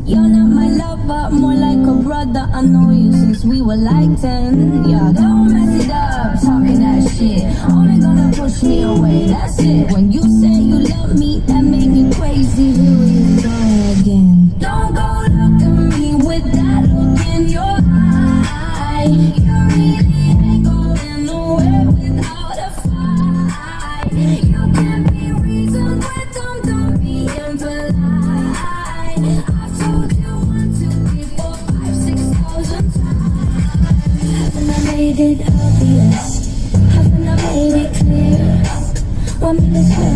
You're not my lover, more like a brother. I know you since we were like 10. Yeah, don't mess it up, talking that shit. Only gonna push me away, that's it. When you say you love me, that made me crazy. Here we go again. Don't go look at me with that look in your eye. You really ain't going nowhere without a fight. You can't be reasoned with them, don't be impolite. I've told you 1, 2, 3, 4, 5, 6,000 times. Haven't I made it obvious? Haven't I made it clear? Want me to swear